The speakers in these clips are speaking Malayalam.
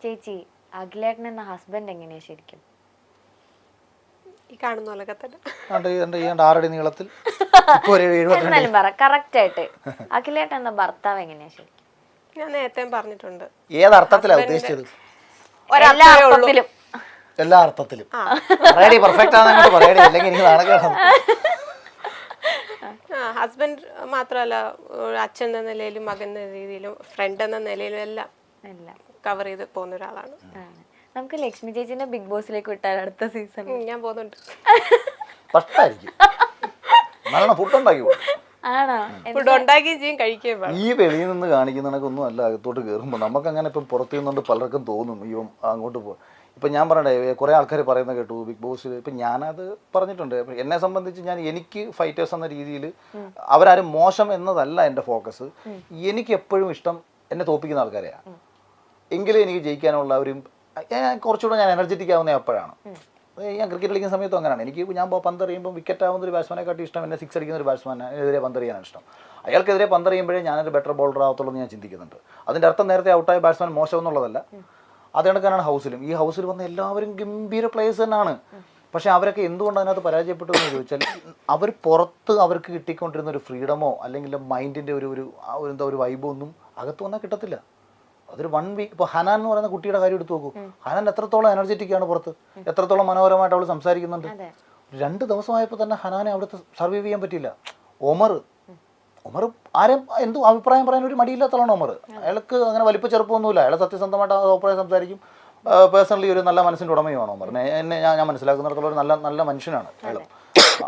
ചേച്ചി അഖിലേട്ടൻ എന്ന ഹസ്ബൻഡ് എങ്ങനെയാ ശരിക്കും? ഈ കാണുന്ന പോലൊക്കെ തന്നെ. 6 അടി നീളത്തിൽ എന്നാലും പറ കറക്റ്റ് ആയിട്ട് അഖിലേട്ടൻ എന്ന ഭർത്താവ് എങ്ങനെയാ ശരിക്കും? ഞാൻ നേരത്തെ പറഞ്ഞിട്ടുണ്ട്. ഏതർത്ഥത്തിലാ ഉദ്ദേശിച്ചത്? എല്ലാ അർത്ഥത്തിലും. എല്ലാ അർത്ഥത്തിലും പറയടി, പെർഫെക്റ്റ് ആണെന്ന് പറയടി, അല്ലെങ്കിൽ എനിക്ക് നാണക്കേടാണ്. ഹസ്ബൻഡ് മാത്രമല്ല, അച്ഛൻ എന്ന നിലയിലും മകൻ എന്ന രീതിയിലും ഫ്രണ്ട് എന്ന നിലയിലും എല്ലാം കവർ ചെയ്ത് പോകുന്ന ഒരാളാണ്. നമുക്ക് ലക്ഷ്മി ചേച്ചിന്റെ ബിഗ് ബോസിലേക്ക് വിട്ടാൽ അടുത്ത സീസൺ ഞാൻ പോകുന്നുണ്ട്. ഫുഡ് ഉണ്ടാക്കുകയും ചെയ്യും, കഴിക്കുകയും വേണം. ഈ വെളിയിൽ നിന്ന് കാണിക്കുന്നതൊന്നും അല്ല, അകത്തോട്ട് കയറുമ്പോൾ നമുക്ക് അങ്ങനെ ഇപ്പം പുറത്തു നിന്നുകൊണ്ട് പലർക്കും തോന്നും ഇവൻ അങ്ങോട്ട് പോകും. ഇപ്പം ഞാൻ പറയണ്ടേ, കുറേ ആൾക്കാർ പറയുന്ന കേട്ടു ബിഗ് ബോസിൽ. ഇപ്പം ഞാനത് പറഞ്ഞിട്ടുണ്ട്. എന്നെ സംബന്ധിച്ച് എനിക്ക് ഫൈറ്റേഴ്സ് എന്ന രീതിയിൽ അവരാരും മോശം എന്നതല്ല എൻ്റെ ഫോക്കസ്. എനിക്ക് എപ്പോഴും ഇഷ്ടം എന്നെ തോപ്പിക്കുന്ന ആൾക്കാരെയാണ്. എങ്കിലും എനിക്ക് ജയിക്കാനുള്ള ഒരു കുറച്ചുകൂടെ ഞാൻ എനർജറ്റിക് ആവുന്നത് എപ്പോഴാണ്. ഞാൻ ക്രിക്കറ്റ് കളിക്കുന്ന സമയത്തും അങ്ങനെയാണ്. ഞാൻ പന്ത് എറിയുമ്പോൾ വിക്കറ്റ് ആവുന്ന ഒരു ബാറ്റ്സ്മാനെക്കാട്ടി ഇഷ്ടം എന്നെ 6 അടിക്കുന്ന ഒരു ബാറ്റ്സ്മാനെതിരെ പന്ത് എറിയാനാണ് ഇഷ്ടം. അയാൾക്കെതിരെ പന്ത് എറിയുമ്പോഴേ ഞാനൊരു ബെറ്റർ ബോളർ ആവത്തുള്ളൂ എന്ന് ഞാൻ ചിന്തിക്കുന്നുണ്ട്. അതിൻ്റെ അർത്ഥം നേരത്തെ ഔട്ടായ ബാറ്റ്സ്മാൻ മോശം എന്നുള്ളതല്ല. അത് കണക്കാണ് ഹൗസിലും. ഈ ഹൗസിൽ വന്ന എല്ലാവരും ഗംഭീര പ്ലേയേഴ്സ് തന്നെയാണ്. പക്ഷേ അവരൊക്കെ എന്തുകൊണ്ട് അതിനകത്ത് പരാജയപ്പെട്ടു എന്ന് ചോദിച്ചാൽ, അവർ പുറത്ത് അവർക്ക് കിട്ടിക്കൊണ്ടിരുന്ന ഒരു ഫ്രീഡമോ അല്ലെങ്കിൽ മൈൻഡിൻ്റെ ഒരു വൈബോ ഒന്നും അകത്ത് വന്നാൽ കിട്ടത്തില്ല. അതൊരു 1 വീക്ക്. ഇപ്പോൾ ഹനാൻ എന്ന് പറയുന്ന കുട്ടിയുടെ കാര്യം എടുത്തു നോക്കൂ. ഹനാൻ എത്രത്തോളം എനർജറ്റിക് ആണ് പുറത്ത്, എത്രത്തോളം മനോഹരമായിട്ട് അവൾ സംസാരിക്കുന്നുണ്ട്. 2 ദിവസമായപ്പോൾ തന്നെ ഹനാനെ അവിടുത്തെ സർവൈവ് ചെയ്യാൻ പറ്റിയില്ല. ഒമർ ആരെയും എന്തും അഭിപ്രായം പറയാൻ ഒരു മടിയില്ലാത്തതാണ് ഒമർ. അയാൾക്ക് അങ്ങനെ വലിപ്പ ചെറുപ്പമൊന്നുമില്ല. അയാൾ സത്യസന്ധമായിട്ട് അഭിപ്രായം സംസാരിക്കും. പേഴ്സണലി ഒരു നല്ല മനസ്സിൻ്റെ ഉടമയുമാണ് ഒമർ. ഞാൻ മനസ്സിലാക്കുന്നിടത്തോളം ഒരു നല്ല മനുഷ്യനാണ് അയാൾ.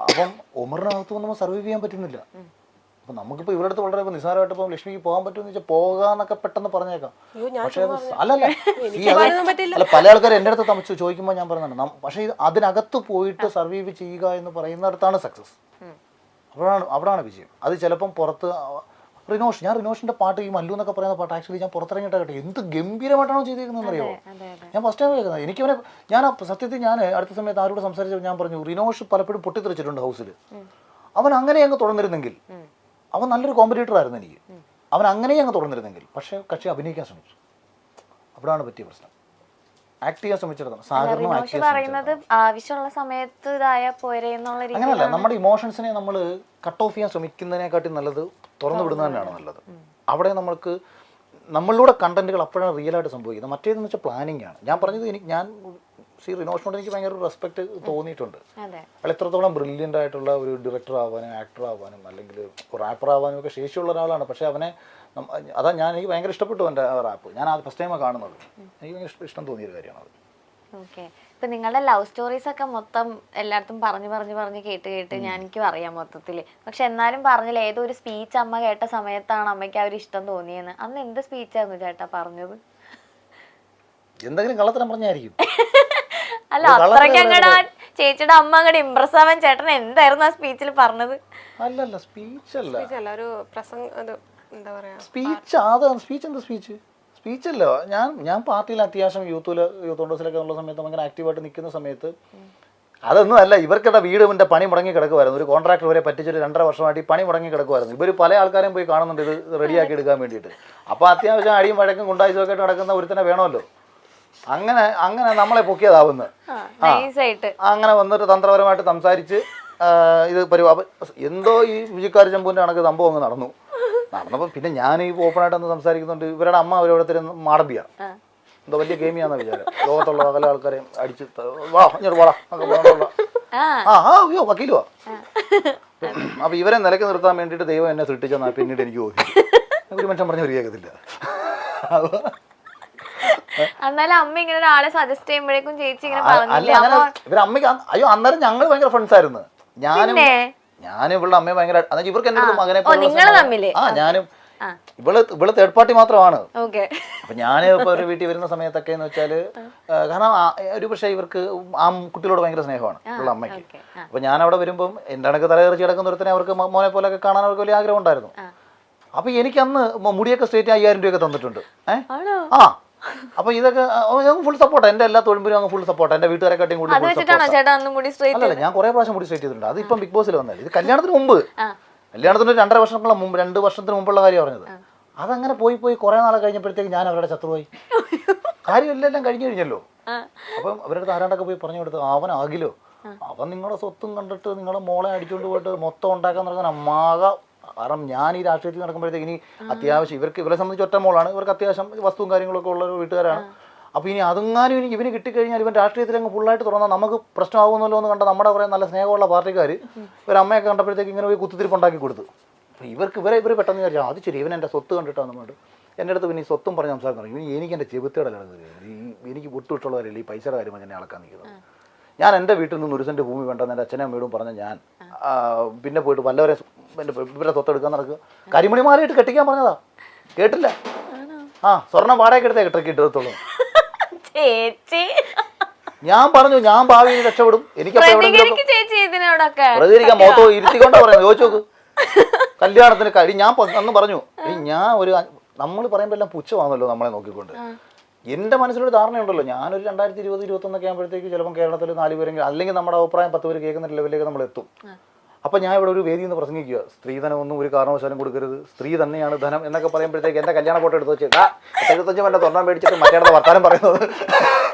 അപ്പം ഒമറിനകത്ത് വന്നപ്പോൾ സർവൈവ് ചെയ്യാൻ പറ്റുന്നില്ല. അപ്പം നമുക്കിപ്പോൾ ഇവരുടെ അടുത്ത് വളരെ നിസ്സാരമായിട്ട് ഇപ്പം ലക്ഷ്മിക്ക് പോകാൻ പറ്റുമെന്ന് വെച്ചാൽ പോകാന്നൊക്കെ പെട്ടെന്ന് പറഞ്ഞേക്കാം. പക്ഷേ അല്ല, പല ആൾക്കാർ എൻ്റെ അടുത്ത് തമിച്ച് ചോദിക്കുമ്പോൾ ഞാൻ പറയുന്നുണ്ട്. പക്ഷേ അതിനകത്ത് പോയിട്ട് സർവൈവ് ചെയ്യുക എന്ന് പറയുന്നിടത്താണ് സക്സസ്. അവിടാണ് വിജയം. അത് ചിലപ്പം പുറത്ത് ഞാൻ റിനോഷിൻ്റെ പാട്ട്, ഈ മല്ലു എന്നൊക്കെ പറയുന്ന പാട്ട് ആക്ച്വലി ഞാൻ പുറത്തിറങ്ങിയിട്ട് കേട്ടോ എന്ത് ഗംഭീരമായിട്ടാണോ ചെയ്തിരിക്കുന്നത് അറിയോ. ഞാൻ ഫസ്റ്റ് ടൈം കേൾക്കുന്നത്. എനിക്കവനെ സത്യത്തിൽ ഞാൻ അടുത്ത സമയത്ത് ആരോട് സംസാരിച്ചപ്പോൾ ഞാൻ പറഞ്ഞു, റിനോഷ് പലപ്പോഴും പൊട്ടിത്തെറിച്ചിട്ടുണ്ട് ഹൗസിൽ. അവൻ അങ്ങനെ അങ്ങ് തുടർന്നിരുന്നെങ്കിൽ അവൻ നല്ലൊരു കോമ്പറ്റീറ്റർ ആയിരുന്നു എനിക്ക്. അവൻ അങ്ങനെ അങ്ങ് തുടർന്നിരുന്നെങ്കിൽ. പക്ഷേ കക്ഷി അഭിനയിക്കാൻ ശ്രമിച്ചു. അവിടാണ് പറ്റിയ പ്രശ്നം. ആക്ട് ചെയ്യാൻ ശ്രമിച്ചിടത്താണ്. ആവശ്യമുള്ള സമയത്ത് അങ്ങനെയല്ല, നമ്മുടെ ഇമോഷൻസിനെ നമ്മൾ കട്ട് ഓഫ് ചെയ്യാൻ ശ്രമിക്കുന്നതിനെക്കാട്ടി നല്ലത് തുറന്നു വിടുന്നത് തന്നെയാണ് നല്ലത്. അവിടെ നമ്മളിലൂടെ കണ്ടന്റുകൾ അപ്പോഴാണ് റിയലായിട്ട് സംഭവിക്കുന്നത്. മറ്റേതെന്ന് വെച്ചാൽ പ്ലാനിങ് ആണ്. ഞാൻ പറഞ്ഞത് ഞാൻ റിനോഷിനോട് എനിക്ക് ഭയങ്കര റെസ്പെക്ട് തോന്നിയിട്ടുണ്ട്. അയാൾ എത്രത്തോളം ബ്രില്യൻ്റ് ആയിട്ടുള്ള ഒരു ഡയറക്ടർ ആവാനും ആക്ടർ ആവാനും അല്ലെങ്കിൽ റാപ്പർ ആവാനും ഒക്കെ ശേഷിയുള്ള ഒരാളാണ്. പക്ഷേ എനിക്ക് ഭയങ്കര ഇഷ്ടപ്പെട്ടു എൻ്റെ റാപ്പ്. ഞാൻ അത് ഫസ്റ്റ് ടൈമാണ് കാണുന്നത്. എനിക്ക് ഭയങ്കര ഇഷ്ടം തോന്നിയൊരു കാര്യമാണ് അത്. ഓക്കെ. ഇപ്പം നിങ്ങളുടെ ലവ് സ്റ്റോറീസ് ഒക്കെ മൊത്തം എല്ലായിടത്തും പറഞ്ഞ് കേട്ട് എനിക്കും അറിയാം മൊത്തത്തിൽ. പക്ഷെ എന്നാലും പറഞ്ഞില്ല, ഏതോ ഒരു സ്പീച്ച് അമ്മ കേട്ട സമയത്താണ് അമ്മയ്ക്ക് അവർ ഇഷ്ടം തോന്നിയെന്ന്. അന്ന് എന്ത് സ്പീച്ചായിരുന്നു ചേട്ടാ പറഞ്ഞത്? എന്തെങ്കിലും കള്ളത്തരം പറഞ്ഞായിരിക്കും. അല്ല, അത്രയ്ക്ക് അങ്ങടെ ചേച്ചിയുടെ അമ്മ അങ്ങോട്ട് ഇംപ്രസ് ആവാൻ ചേട്ടൻ എന്തായിരുന്നു ആ സ്പീച്ചിൽ പറഞ്ഞത്? അല്ലല്ല, സ്പീച്ചല്ല, ഒരു പ്രസംഗം. എന്താ പറയാ, സ്പീച്ചല്ല. ഞാൻ പാർട്ടിയിൽ അത്യാവശ്യം യൂത്ത് കോൺഗ്രസിലൊക്കെ ഉള്ള സമയത്ത് ഭയങ്കര ആക്റ്റീവായിട്ട് നിൽക്കുന്ന സമയത്ത് അതൊന്നും അല്ല. ഇവർക്കിടെ വീടിൻ്റെ പണി മുടങ്ങി കിടക്കുമായിരുന്നു. ഒരു കോൺട്രാക്ടർ വരെ പറ്റിച്ചൊരു 2.5 വർഷമായിട്ട് ഈ പണി മുടങ്ങി കിടക്കുമായിരുന്നു. ഇവർ പല ആൾക്കാരെയും പോയി കാണുന്നുണ്ട് ഇത് റെഡിയാക്കി എടുക്കാൻ വേണ്ടിയിട്ട്. അപ്പോൾ അത്യാവശ്യം അടിയും വഴക്കും ഗുണ്ടായുസൊക്കെ ആയിട്ട് നടക്കുന്ന ഒരുത്തനെ വേണമല്ലോ. അങ്ങനെ നമ്മളെ പൊക്കിയതാവുന്നു. അങ്ങനെ വന്നിട്ട് തന്ത്രപരമായിട്ട് സംസാരിച്ച് ഇത് എന്തോ ഈ മ്യൂജിക്കാർ ചെമ്പൂൻ്റെ കണക്ക് സംഭവം അങ്ങ് നടന്നപ്പോൾ പിന്നെ ഞാൻ ഈ ഓപ്പണായിട്ടൊന്ന് സംസാരിക്കുന്നുണ്ട്. ഇവരുടെ അമ്മ അവരോടത്തിൽ മാടമ്പിയാണ്, എന്തോ വലിയ ഗെയിമിയാണെന്ന വിചാരം. ലോകത്തുള്ള പല ആൾക്കാരെയും അടിച്ച് അയ്യോ വക്കീലുവാ. അപ്പൊ ഇവരെ നിലയ്ക്ക് നിർത്താൻ വേണ്ടിയിട്ട് ദൈവം എന്നെ സൃഷ്ടിച്ചെന്നാ പിന്നീട് എനിക്ക് തോന്നി. ഒരു മനുഷ്യൻ പറഞ്ഞ ഒരു കേൾക്കത്തില്ല. എന്നാലും അമ്മ ഇങ്ങനെ ഒരാളെ സജസ്റ്റ് ചെയ്യുമ്പോഴേക്കും ചേച്ചി ഇങ്ങനെ ഇവരുടെ അമ്മയ്ക്ക് അയ്യോ അന്നേരം ഞങ്ങൾ ഭയങ്കര ഫ്രണ്ട്സ് ആയിരുന്നു. ഞാനും ഇവളുടെ അമ്മയെ ഭയങ്കര ഇവർക്ക് എൻ്റെ അടുത്ത് മകനെ ഞാനും ഇവള് തേർഡ് പാർട്ടി മാത്രമാണ്. അപ്പൊ ഞാൻ ഇപ്പൊ ഒരു വീട്ടിൽ വരുന്ന സമയത്തൊക്കെ എന്ന് വെച്ചാല്, കാരണം ഒരു പക്ഷേ ഇവർക്ക് ആ കുട്ടികളോട് ഭയങ്കര സ്നേഹമാണ് ഇവളുടെ അമ്മയ്ക്ക്. അപ്പൊ ഞാൻ അവിടെ വരുമ്പം എൻ്റെ കണക്ക് തലകറിച്ച് കിടക്കുന്ന ഒരുത്തനെ അവർക്ക് മോനെ പോലെയൊക്കെ കാണാൻ അവർക്ക് വലിയ ആഗ്രഹം ഉണ്ടായിരുന്നു. അപ്പൊ എനിക്ക് അന്ന് മുടിയൊക്കെ സ്ട്രേറ്റ് 5000 രൂപയൊക്കെ തന്നിട്ടുണ്ട്. അപ്പൊ ഇതൊക്കെ ഫുൾ സപ്പോർട്ട്. എന്റെ എല്ലാ തൊഴിലും അങ്ങ് ഫുൾ സപ്പോർട്ട്. എന്റെ വീട്ടുകാരെക്കാട്ടിയും കൂടുതൽ അല്ലല്ല, ഞാൻ കുറെ പ്രാവശ്യം മുടി സ്ട്രേറ്റ് ചെയ്തിട്ടുണ്ട്. അത് ഇപ്പം ബിഗ് ബോസിൽ വന്നത്. ഇത് കല്യാണത്തിന് മുമ്പ്, കല്യാണത്തിന് 2.5 വർഷത്തിന് മുമ്പുള്ള കാര്യം പറഞ്ഞത്. അതങ്ങനെ പോയി കുറേ നാളെ കഴിഞ്ഞപ്പോഴത്തേക്ക് ഞാൻ അവരുടെ ശത്രുവായി. കാര്യമെല്ലാം കഴിഞ്ഞു കഴിഞ്ഞല്ലോ. അപ്പം അവരുടെ അടുത്ത് ആരാണ്ടൊക്കെ പോയി പറഞ്ഞു കൊടുത്ത് അവനാകിലോ, അവൻ നിങ്ങളുടെ സ്വത്തും കണ്ടിട്ട് നിങ്ങളുടെ മോളെ അടിച്ചുകൊണ്ട് പോയിട്ട് മൊത്തം ഉണ്ടാക്കാൻ നടക്കുന്ന അമ്മാക. കാരണം ഞാൻ ഈ രാഷ്ട്രീയത്തിൽ നടക്കുമ്പോഴത്തേക്ക് ഇനി അത്യാവശ്യം ഇവരെ സംബന്ധിച്ച് ഒറ്റ മോളാണ്, ഇവർക്ക് അത്യാവശ്യം വസ്തുവും കാര്യങ്ങളൊക്കെ ഉള്ള ഒരു വീട്ടുകാരാണ്. അപ്പോൾ ഇനി അതെങ്ങാനും ഇവന് കിട്ടിക്കഴിഞ്ഞാൽ ഇവൻ രാഷ്ട്രീയത്തിൽ അങ്ങ് ഫുള്ളായിട്ട് തുറന്നാൽ നമുക്ക് പ്രശ്നമാകുമല്ലോ എന്ന് കണ്ട നമ്മുടെ കുറേ നല്ല സ്നേഹമുള്ള പാർട്ടിക്കാർ ഇവരമ്മയൊക്കെ കണ്ടപ്പോഴത്തേക്ക് ഇങ്ങനെ പോയി കുത്തിത്തിരിപ്പുണ്ടാക്കി കൊടുത്തു. അപ്പോൾ ഇവർ പെട്ടെന്ന് വിചാരിച്ചു അത് ശരി, ഇവൻ എൻ്റെ സ്വത്ത് കണ്ടിട്ടാണ് നമ്മൾ എൻ്റെ അടുത്ത് പിന്നെ ഈ സ്വത്തും പറഞ്ഞ് സംസാരം തുടങ്ങി. ഇനി എനിക്ക് എൻ്റെ ചെബുത്തേടല്ല, എനിക്ക് വിട്ടുവിട്ടുള്ള കാര്യമില്ല, ഈ പൈസയുടെ കാര്യം എന്നെ അളക്കാൻ നിൽക്കുന്നത്. ഞാൻ എൻ്റെ വീട്ടിൽ നിന്ന് 1 സെൻറ്റ് ഭൂമി വേണ്ടെന്ന് എൻ്റെ അച്ഛനും അമ്മയോടും പറഞ്ഞ ഞാൻ പിന്നെ പോയിട്ട് വല്ലവരെ ഇവരെ സ്വത്തെടുക്കാൻ നടക്കുക. കരിമണിമാലയിട്ട് കെട്ടിക്കാൻ പറഞ്ഞതാ, കേട്ടില്ല. സ്വർണ്ണം വാടകയ്ക്ക് എടുത്തേ കിട്ടത്തുള്ളൂ. ഞാൻ പറഞ്ഞു ഞാൻ ഭാവിയിൽ രക്ഷപ്പെടും, എനിക്ക് പ്രതികരിക്കാൻ മൊത്തോ ഇരുത്തിക്കൊണ്ടാ പറയുന്നത്. ചോദിച്ചു നോക്ക്, കല്യാണത്തിന് ഞാൻ അന്ന് പറഞ്ഞു ഞാൻ ഒരു നമ്മൾ പറയുമ്പോൾ എല്ലാം പുച്ഛമാണല്ലോ നമ്മളെ നോക്കിക്കൊണ്ട്. എൻ്റെ മനസ്സിലൊരു ധാരണയുണ്ടല്ലോ, ഞാനൊരു 2020-2021 ആകുമ്പോഴത്തേക്ക് ചിലപ്പോൾ കേരളത്തിൽ 4 പേരെങ്കിലും അല്ലെങ്കിൽ നമ്മുടെ അഭിപ്രായം 10 പേര് കേൾക്കുന്ന ലെവലിലേക്ക് നമ്മൾ എത്തും. അപ്പം ഞാൻ ഇവിടെ ഒരു വേദിയിൽ നിന്ന് പ്രസംഗിക്കുക, സ്ത്രീധനം ഒന്നും ഒരു കാരണവശാലും കൊടുക്കരുത്, സ്ത്രീ തന്നെയാണ് ധനം എന്നൊക്കെ പറയുമ്പോഴത്തേക്ക് എൻ്റെ കല്യാണ ഫോട്ടോ എടുത്ത് വെച്ച് 75 വല്ല തൊണ്ണാൻ മേടിച്ചിട്ട് മറ്റേ വർത്താനം പറയുന്നത്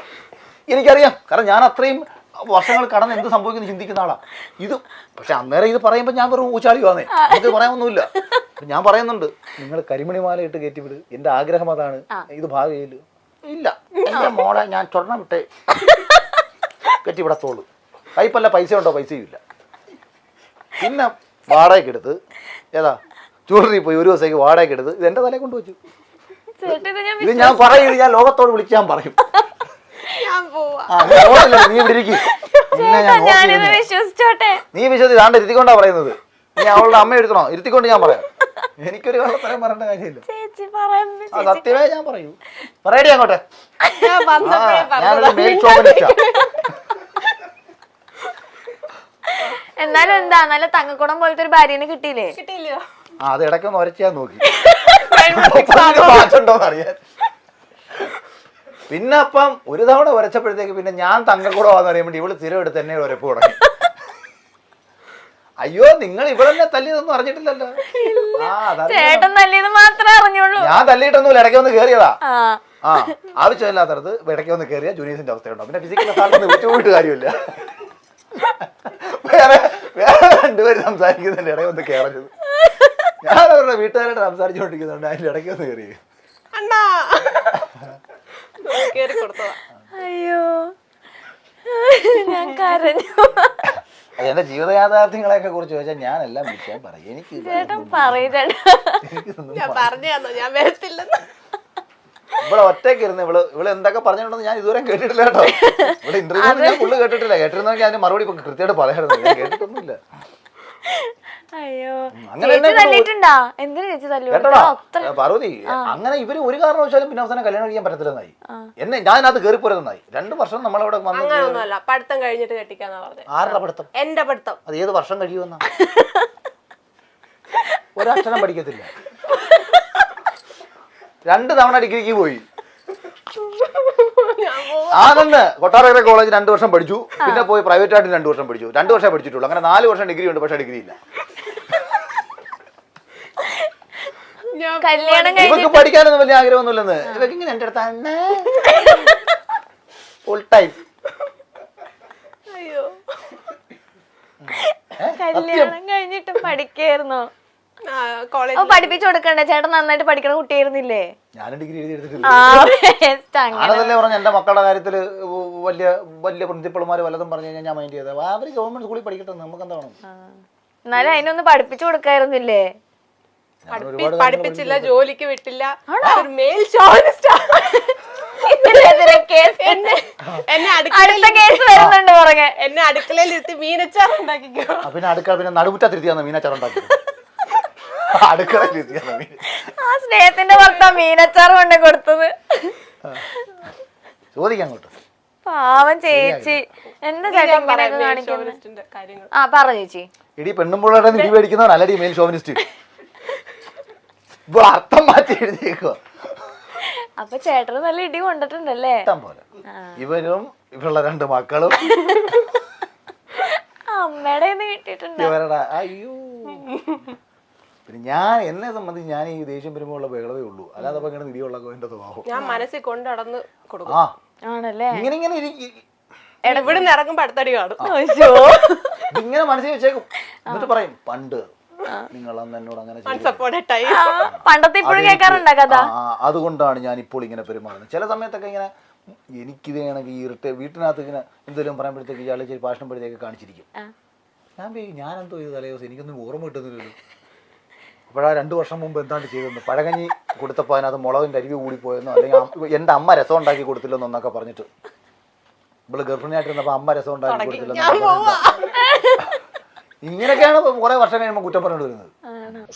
എനിക്കറിയാം. കാരണം ഞാൻ അത്രയും വർഷങ്ങൾ കടന്ന് എന്ത് സംഭവിക്കുന്നു ചിന്തിക്കുന്ന ആളാണ് ഇത്. പക്ഷെ അന്നേരം ഇത് പറയുമ്പോൾ ഞാൻ വെറും ഊച്ചാളിയാന്നേ, ഇത് പറയാനൊന്നുമില്ല. ഞാൻ പറയുന്നുണ്ട്, നിങ്ങൾ കരിമണിമാല ഇട്ട് കയറ്റിവിട്, എൻ്റെ ആഗ്രഹം അതാണ്. ഇത് ഭാവിയിൽ ഇല്ല, എൻ്റെ മോളെ ഞാൻ സ്വർണ്ണം വിട്ടേ കെട്ടിവിടത്തോളൂ. കയ്പല്ല, പൈസ ഉണ്ടോ, പൈസയും ഇല്ല. പിന്നെ വാടകയ്ക്ക് എടുത്ത് ജ്വല്ലറി പോയി ഒരു ദിവസത്തേക്ക് വാടകയ്ക്ക് എടുത്ത് ഇത് എൻ്റെ തലയെ കൊണ്ടുവച്ചു. ഇത് ഞാൻ പറയും, ഞാൻ ലോകത്തോട് വിളിച്ച് ഞാൻ പറയും. നീ ഇവിടെ ഇരിക്കും, നീ വിശ്വസിച്ച് താണ്ട് ഇരുത്തിക്കൊണ്ടാ പറയുന്നത്. നീ അവളുടെ അമ്മ എടുക്കണോ, ഇരുത്തിക്കൊണ്ട് ഞാൻ പറയാം. എനിക്കൊരു കള്ളത്തരം പറയേണ്ട കാര്യമില്ല, സത്യമേ ഞാൻ പറയൂ. പറയടി അങ്ങോട്ടെ, ഞാനൊരു മെയിൽ ഷോപ്പിനിസ്റ്റാ. എന്നാലും എന്താ നല്ല തങ്കക്കുടം പോലത്തെ ഒരു ഭാര്യനെ കിട്ടിയില്ലേ? കിട്ടിയില്ലയോ? അത് ഇടയ്ക്കൊന്ന് ഉരച്ചാൻ നോക്കി മാറ്റുണ്ടോന്ന് അറിയാൻ. പിന്നെ അപ്പം ഒരു തവണ ഉരച്ചപ്പോഴത്തേക്ക് പിന്നെ ഞാൻ തങ്കക്കുടമാണെന്ന് അറിയാൻ വേണ്ടി ഇവള് സ്ഥിരം എടുത്ത് എന്നെ ഉരപ്പ് തുടങ്ങി. അയ്യോ നിങ്ങൾ ഇവിടെ തന്നെ തല്ലിയതൊന്നും അറിഞ്ഞിട്ടില്ലല്ലോ. ചേട്ടൻ തല്ലിയത് മാത്രമേ അറിഞ്ഞുള്ളൂ. ഞാൻ തല്ലിയിട്ടൊന്നുമില്ല, ഇടയ്ക്ക് വന്ന് കയറിയതാ. ആവശ്യമില്ലാത്തടത്ത് ഇടയ്ക്ക് വന്ന് കയറിയ ജൂനിയേഴ്സിന്റെ അവസ്ഥയുണ്ടോ. പിന്നെ ഫിസിക്കൽ അസാൾട്ട് വിട്ടുപോയിട്ട് കാര്യമില്ല. വേറെ 2 പേര് സംസാരിക്കുന്നുണ്ട്, ഇടയ്ക്ക് വന്ന് കയറരുത്. ഞാൻ അവരുടെ വീട്ടുകാരോട് സംസാരിച്ചുകൊണ്ടിരിക്കുന്നുണ്ട്, അതിന്റെ ഇടയ്ക്ക് വന്ന് കയറി. അയ്യോ ഞാൻ കരഞ്ഞു. എന്റെ ജീവിത യാഥാർത്ഥ്യങ്ങളെയൊക്കെ കുറിച്ച് ചോദിച്ചാൽ ഞാൻ എല്ലാം വിളിച്ചാൽ പറയും. എനിക്ക് ഇവിടെ ഒറ്റയ്ക്ക് ഇരുന്ന് ഇവള് എന്തൊക്കെ പറഞ്ഞിട്ടുണ്ടെന്ന് ഞാൻ ഇതുവരെ കേട്ടിട്ടില്ല കേട്ടോ. ഇവിടെ ഇന്റർവ്യൂ ഞാൻ ഫുള്ള് കേട്ടിട്ടില്ല. കേട്ടിരുന്നെങ്കിൽ അതിന് മറുപടി ഇപ്പൊ കൃത്യമായിട്ട് പറയാറുണ്ട്, ഞാൻ കേട്ടിട്ടൊന്നുമില്ല. പാർവതി അങ്ങനെ ഇവര് ഒരു കാരണവശാലും പിന്നെ അവസാനം കല്യാണം കഴിക്കാൻ പറ്റത്തില്ലെന്നായി. എന്നെ ഞാൻ അത് കയറി പോരുന്നായി. 2 വർഷം നമ്മളവിടെ പഠിത്തം കഴിഞ്ഞിട്ട് കെട്ടിക്കാന്നാ പറഞ്ഞത്. ആരുടെ പഠിത്തം? എന്റെ പഠിത്തം. അത് ഏത് വർഷം കഴിയുമെന്നാ? ഒരക്ഷരം പഠിക്കത്തില്ല. 2 തവണ ഡിഗ്രിക്ക് പോയി. ആനന്ദ് കൊട്ടാരക്കര കോളേജ് 2 വർഷം പഠിച്ചു, പിന്നെ പോയി പ്രൈവറ്റ് ആയിട്ട് 2 വർഷം പഠിച്ചു. 2 വർഷം പഠിച്ചിട്ടുള്ളൂ. അങ്ങനെ 4 വർഷം ഡിഗ്രി ഉണ്ട്, പക്ഷെ ഡിഗ്രി ഇല്ല. ഇവക്ക് പഠിക്കാനൊന്നും വലിയ ആഗ്രഹമൊന്നുമില്ലെന്ന്. ഇവക്ക് ഇങ്ങനെ എന്റെ അടുത്ത് ഫുൾ ടൈം. കല്യാണം കഴിഞ്ഞിട്ട് പഠിക്കായിരുന്നോ? പഠിപ്പിച്ചു കൊടുക്കണ്ടേ? ചേട്ടൻ നന്നായിട്ട് പഠിക്കണ കുട്ടിയായിരുന്നില്ലേ? ഞാനും ഡിഗ്രി എഴുതി എടുത്തിട്ടില്ല. ഞാനതല്ലേ പറഞ്ഞു, എന്റെ മക്കളുടെ കാര്യത്തില് വലിയ വലിയ പ്രിൻസിപ്പൾമാര് വല്ലതും പറഞ്ഞു കഴിഞ്ഞാൽ ഞാൻ മൈൻഡ് ചെയ്തത്. അവര് ഗവൺമെന്റ് സ്കൂളിൽ പഠിക്കട്ടെ, നമുക്ക് എന്താ വേണം. എന്നാലും അതിനൊന്ന് പഠിപ്പിച്ചു കൊടുക്കായിരുന്നില്ലേ? പഠിപ്പിച്ചില്ല, ജോലിക്ക് വിട്ടില്ല. Male chauvinist. എന്നെ അടുക്കളയിൽ ഇരുത്തി മീനച്ചാർ ഉണ്ടാക്കിക്കോ. പിന്നെ അടുക്കള പിന്നെ നടുമുറ്റത്തിരുത്തിയാന്ന് മീനച്ചാർ ഉണ്ടാക്കി. അടുക്കളയിൽ ആ സ്നേഹത്തിന്റെ പുറത്താ മീനച്ചാർ കൊണ്ട് കൊടുത്തത്. ചോദിക്കാൻ അങ്ങോട്ട്. പാവം ചേച്ചി, എന്താ ചേട്ടൻ ഇങ്ങനെയൊക്കെ കാണിക്കുന്നത്? ആ പറ ചേച്ചി. ഇടി പെണ്ണുമ്പോഴാണ് നിധി മേടിക്കുന്നവൻ അല്ലടി മെയിൽ ഷോവിനിസ്റ്റ്. അർത്ഥം മാറ്റി എഴുതിയേക്കോ. അപ്പൊ ചേട്ടന് നല്ല ഇടി കൊണ്ടിട്ടുണ്ടല്ലേ? പോലെ ഇവരും ഇവരുടെ 2 മക്കളും അമ്മയുടെ കിട്ടിയിട്ടുണ്ട്. ഇവരുടെ അയ്യോ പിന്നെ ഞാൻ എന്നെ സംബന്ധിച്ച് ഞാൻ ഈ ദേഷ്യം വരുമ്പോൾ ഉള്ള ബഹളവേ ഉള്ളൂ, അല്ലാതെ അപ്പൊ ഇങ്ങനെ ഇടിയുള്ള എൻ്റെ സ്വഭാവം. ഞാൻ മനസ്സിൽ കൊണ്ട് നടന്ന് കൊടുക്കും. ആ ആണല്ലേ? ഇങ്ങനെ ഇങ്ങനെ ഇവിടെ നിന്ന് ഇറങ്ങുമ്പോ അടുത്തടി കാണും. ഇങ്ങനെ മനസ്സിൽ വെച്ചേക്കും. എന്നിട്ട് പറയും പണ്ട് നിങ്ങൾ അന്ന് എന്നോട് അങ്ങനെ പണ്ടത്തെ ഇപ്പോഴും കേൾക്കാറുണ്ടോ കഥ? അതുകൊണ്ടാണ് ഞാൻ ഇപ്പോൾ ഇങ്ങനെ പെരുമാറുന്നത്. ചില സമയത്തൊക്കെ ഇങ്ങനെ എനിക്കിത് ആണെങ്കിൽ ഈ വീട്ടിനകത്ത് ഇങ്ങനെ എന്തെങ്കിലും പറയുമ്പോഴത്തേക്ക് ഇയാൾ ഇച്ചിരി ഭാഷണപ്പെടുത്തേക്ക് കാണിച്ചിരിക്കും. ഞാൻ ഞാനെന്തോ ചെയ്ത് തലേ ദിവസം എനിക്കൊന്നും ഓർമ്മ കിട്ടുന്നില്ലല്ലോ. അപ്പോഴാ 2 വർഷം മുമ്പ് എന്താണ്ട് ചെയ്തെന്ന്, പഴകഞ്ഞി കൊടുത്തപ്പോൾ അതിനകത്ത് മുളകിൻ്റെ അരിവ് കൂടിപ്പോയെന്നോ അല്ലെങ്കിൽ എൻ്റെ അമ്മ രസം ഉണ്ടാക്കി കൊടുത്തില്ലെന്നോ എന്നൊക്കെ പറഞ്ഞിട്ട്, ഇവള് ഗർഭിണിയായിട്ടിരുന്നപ്പോൾ അമ്മ രസം ഉണ്ടാക്കി കൊടുത്തില്ലെന്നോ. ഇങ്ങനെയൊക്കെയാണ് കുറെ വർഷം കഴിയുമ്പോൾ കുറ്റം പറഞ്ഞിട്ട് വരുന്നത്.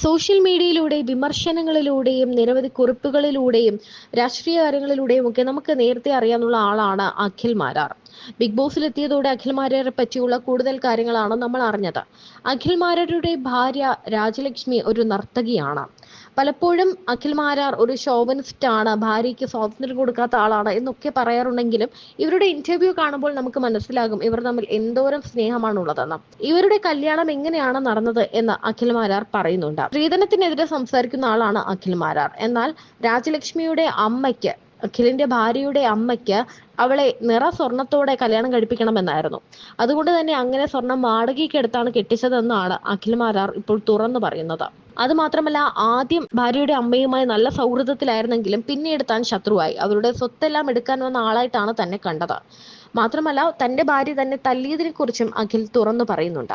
സോഷ്യൽ മീഡിയയിലൂടെ വിമർശനങ്ങളിലൂടെയും നിരവധി കുറിപ്പുകളിലൂടെയും രാഷ്ട്രീയ കാര്യങ്ങളിലൂടെയും ഒക്കെ നമുക്ക് നേരത്തെ അറിയാവുന്ന ആളാണ് അഖിൽ മാരാർ. ബിഗ് ബോസിലെത്തിയതോടെ അഖിൽ മാരാരെ പറ്റിയുള്ള കൂടുതൽ കാര്യങ്ങളാണ് നമ്മൾ അറിഞ്ഞത്. അഖിൽ മാരാരുടെ ഭാര്യ രാജലക്ഷ്മി ഒരു നർത്തകിയാണ്. പലപ്പോഴും അഖിൽ മാരാർ ഒരു ഷോവനിസ്റ്റ് ആണ്, ഭാര്യയ്ക്ക് സ്വാതന്ത്ര്യം കൊടുക്കാത്ത ആളാണ് എന്നൊക്കെ പറയാറുണ്ടെങ്കിലും ഇവരുടെ ഇന്റർവ്യൂ കാണുമ്പോൾ നമുക്ക് മനസ്സിലാകും ഇവർ തമ്മിൽ എന്തോരം സ്നേഹമാണുള്ളതെന്ന്. ഇവരുടെ കല്യാണം എങ്ങനെയാണ് നടന്നത് എന്ന് അഖിൽ മാരാർ പറയുന്നുണ്ട്. സ്ത്രീധനത്തിനെതിരെ സംസാരിക്കുന്ന ആളാണ് അഖിൽ മാരാർ. എന്നാൽ രാജലക്ഷ്മിയുടെ അമ്മയ്ക്ക്, അഖിലിന്റെ ഭാര്യയുടെ അമ്മയ്ക്ക് അവളെ നിറ സ്വർണത്തോടെ കല്യാണം കഴിപ്പിക്കണമെന്നായിരുന്നു. അതുകൊണ്ട് തന്നെ അങ്ങനെ സ്വർണം വാടകയ്ക്ക് എടുത്താണ് കെട്ടിച്ചതെന്നാണ് അഖിൽ മാരാർ ഇപ്പോൾ തുറന്നു പറയുന്നത്. അത് മാത്രമല്ല, ആദ്യം ഭാര്യയുടെ അമ്മയുമായി നല്ല സൗഹൃദത്തിലായിരുന്നെങ്കിലും പിന്നീട് താൻ ശത്രുവായി. അവരുടെ സ്വത്തെല്ലാം എടുക്കാൻ വന്ന ആളായിട്ടാണ് തന്നെ കണ്ടത്. മാത്രമല്ല, തന്റെ ഭാര്യ തന്നെ തല്ലിയതിനെ കുറിച്ചും അഖിൽ തുറന്നു പറയുന്നുണ്ട്.